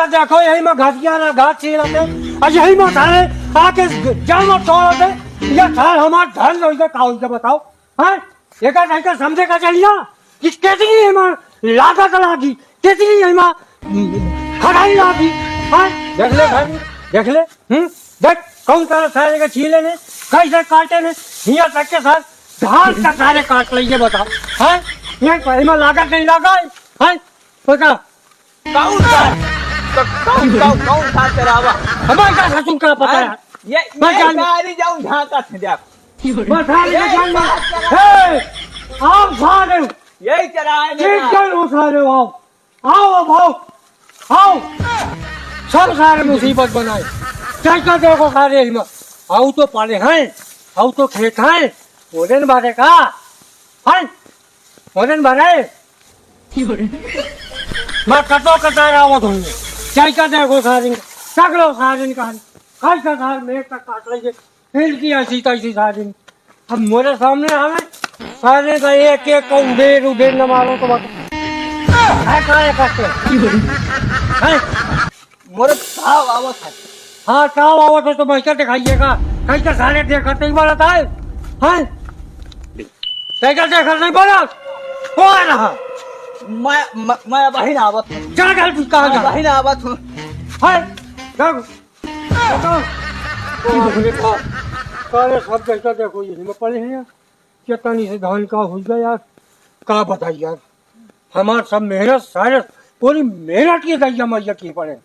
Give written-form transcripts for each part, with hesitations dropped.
तो देखो यही में घास गया ना घास छीलते और यही में थाने आके जान में छोड़ते ये थार हमार धन लोगे काउ के बताओ हैं एक का समझे का चलिए कि कितनी हमार लागत लागी कितनी हमार खराई लागी हैं देख ले भाई देख ले देख कौन सा सारे का छीले ने कैसे काटे ने हिया तक के साथ धान का सारे काट लीजिए बताओ हैं ये कहीं में लागत नहीं लगा है बता कौन था चरावा हमारे का ससुर का पता है ये मैं गाड़ी जाऊं झाका थे देख बता ले जान हे आप सारे यही चराए ठीक कर सारे आओ भाऊ आओ सब सारे मुसीबत बनाए क्या देखो सारे में आओ तो पाले हैं आओ तो खेत हैं ओलन बारे का हैं ओलन बारे मैं कटो कटा रहा हूँ तुमने क्या क्या देखो सारी सगलो सारी का कैसा सार में तक काट लीजिए फिर की ऐसी तैसी सारी अब मेरे सामने हमें सारे का एक एक का उधेर न मारो तो मोरे ताव आवत है हाँ ताव आवत है तो मैं क्या दिखाइएगा कैसे सारे देखते ही बोला था हैं कैसे देखा नहीं बोला कौन रहा मैं बहिन आवत हूँ क्या गल कहा जा बहिन आवत हूँ है सारे सब कैसा देखो यही में पड़े हैं यार चेतानी से धान का हो गया यार का बताइए यार हमारे सब मेहनत सारे पूरी मेहनत की गई मैया की पड़े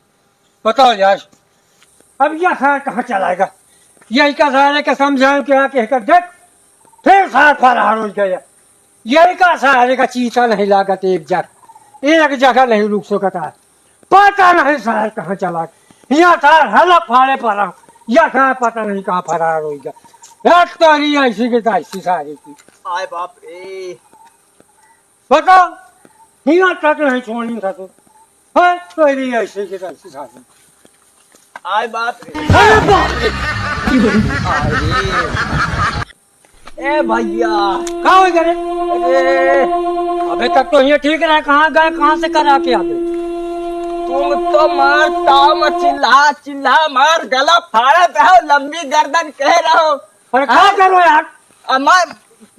बताओ यार अब यह सार कहाँ चलाएगा यही का सारे के समझाए क्या कहकर देख फिर सार फरार हो गया यही का सारे का चीता नहीं लागत एक जगह नहीं रुक सकता पता नहीं सार कहाँ चला यहाँ सार हलक फाड़े पड़ा यह कहाँ पता नहीं कहाँ फरार हो गया तारी ऐसी की तैसी सारी की आय बाप रे बताओ यहाँ तक नहीं छोड़नी था तो है तारी ऐसी की तैसी सारी आय बाप रे अरे बाप रे ए भैया कहाँ हो गए अबे तक तो ये ठीक रहा कहाँ गए कहाँ से करा के आते तुम तो मारता मत चिल्ला मार गला फाड़ा रहो लंबी गर्दन कह रहा हो अरे क्या करो यार मैं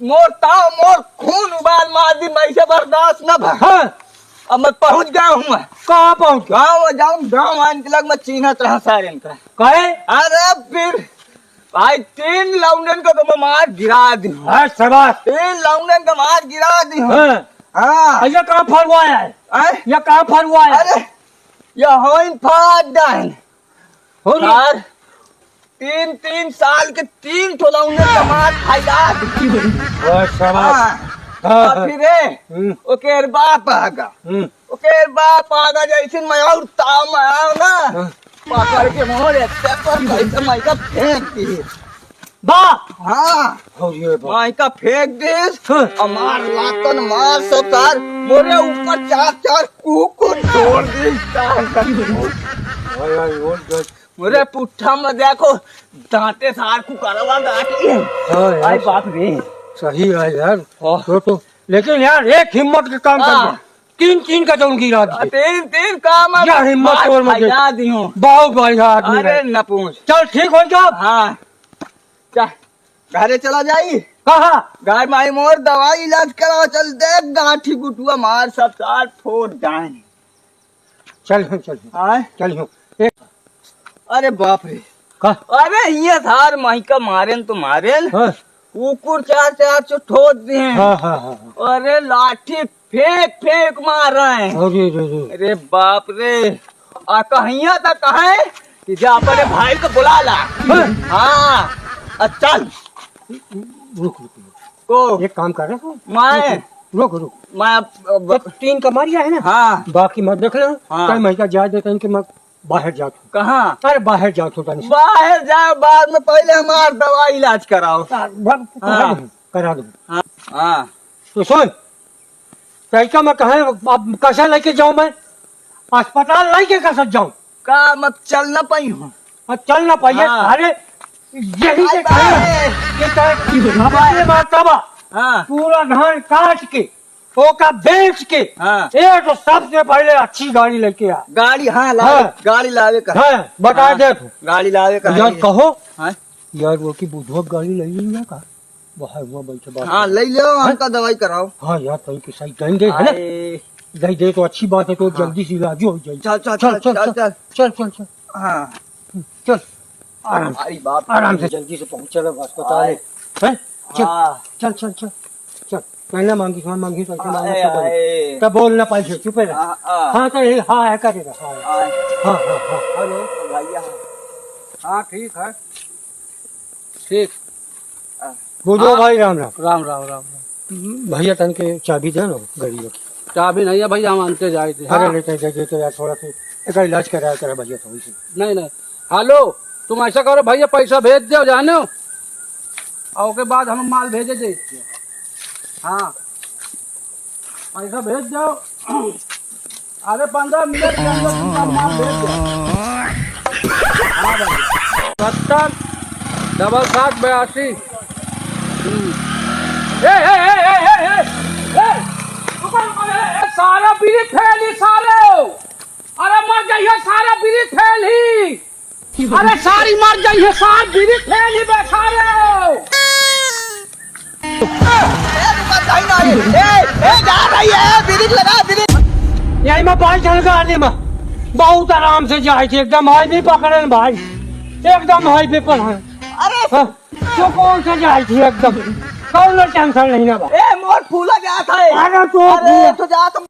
मोर खून उबाल मार दी मैं से बर्दाश्त न भर हाँ अब मैं पहुंच गया हूँ मैं कहाँ पहुँच गाँव आने के लग मैं चिन्हत रहा सारे इनका कहे अरे फिर भाई 3 लौंडन को तो मैं मार गिरा दी हाँ शाबाश 3 लौंडन को मार गिरा दी हूँ हाँ हाँ ये कहाँ फरवाया है ये कहाँ फरवाया है अरे ये होइन फाड़न हो यार 3 साल के 3 ठो लौंडन को मार खाइला दी शाबाश फिर ओके बाप आगा जैसे मैं और ताव में आओ ना पकड़ के मोर कैसे मैं का फेंक दी बाप हाँ हो ये बाप मैं का फेंक दे हमार लातन मार सतार मोरे ऊपर 4 कुकुर छोड़ दी मोरे पुट्ठा में देखो दांते सार कुकरवा डाटी आई बाप रे सही है यार तो लेकिन यार एक हिम्मत का काम कर 3 का जौन गिरा दिए 3 काम यार हिम्मत और मत दी हूँ बहुत बढ़िया आदमी अरे न पूछ चल ठीक हो जाओ हाँ घरे चला जाई कहा घर माई मोर दवाई इलाज करा चल दे गांठी गुटुआ मार सब सार फोड़ डान चल अरे बाप रे अरे ये थार माई का मारेन तो मारेन कुकुर 4 ठोक दिए अरे लाठी फेंक मार रहे हैं अरे बाप रे कहिया तक कहे कि जा अपने भाई को बुला ला हाँ चल रुक को एक काम कर रहे मैं रुक मैं 3 का मारिया है ना हाँ बाकी मत देख लो कई महीना जा देता इनके मैं बाहर जाता हूँ कहाँ अरे बाहर जाता हूँ बाहर जाओ बाद में पहले हमार दवा इलाज कराओ करा दो हाँ तो सुन पैसा मैं कहे अब कैसा लेके जाऊँ मैं अस्पताल लेके कैसे जाऊँ का मत चल न पाई हूँ चल ना पाइए अरे यही से पूरा धान काट के वो का बेच के हाँ। ये तो सबसे पहले अच्छी गाड़ी लेके आ। गाड़ी हाँ हाँ। गाड़ी लावे का हाँ, बता हाँ, दे गाड़ी लावे का यार कहो हाँ? यार वो की बुधवा गाड़ी ले लिया का बाहर हुआ बैठे बात हाँ ले लो हमका दवाई कराओ। हाँ यार तो की सही टाइम दे है ना आए, दे दे तो अच्छी बात है तो हाँ। जल्दी से इलाज हो जाए। चल चल चल चल चल चल चल चल चल हाँ चल आराम से अरे बाप आराम से जल्दी से पहुंचे अस्पताल है चल हाँ। चल चल चल चल पहले मांगी पैसे मांगी आए, तब बोलना पाइए चुप है हाँ, हाँ, हाँ तो ये हाँ है करेगा हाँ आए। हाँ हाँ हाँ हेलो भैया हाँ ठीक है ठीक। बुझो भाई राम राम राम राम राम राम। भैया तन के चाबी दे नो गाड़ी की। चाबी नहीं है भैया, हम आनते जाए थे। अरे हाँ? लेते जाइए तो यार थोड़ा सा एक इलाज कराया करा भैया थोड़ी सी। नहीं नहीं हेलो, तुम ऐसा करो भैया, पैसा भेज दो जानो, और के बाद हम माल भेजे दे। हाँ पैसा भेज दो, अरे 15 मिनट के अंदर तुमका माल भेज दो। हाँ भैया 70 7 82। सारा बीड़ी फैल ही सारे, अरे मर जाइए सारा बीड़ी फैल ही, अरे सारी मर जाइए सार बीड़ी फैल ही बेसारे। जा रही है ब्रेक लगा ब्रेक। यही मैं भाई चल गाड़ी में बहुत आराम से जाए थे एकदम हाईवे पकड़े भाई एकदम हाईवे पर है। अरे हाँ, तो कौन से जाए थी एकदम कौन टेंशन नहीं ना भाई। ए मोर फूला गया था। अरे तो अरे तो जा तुम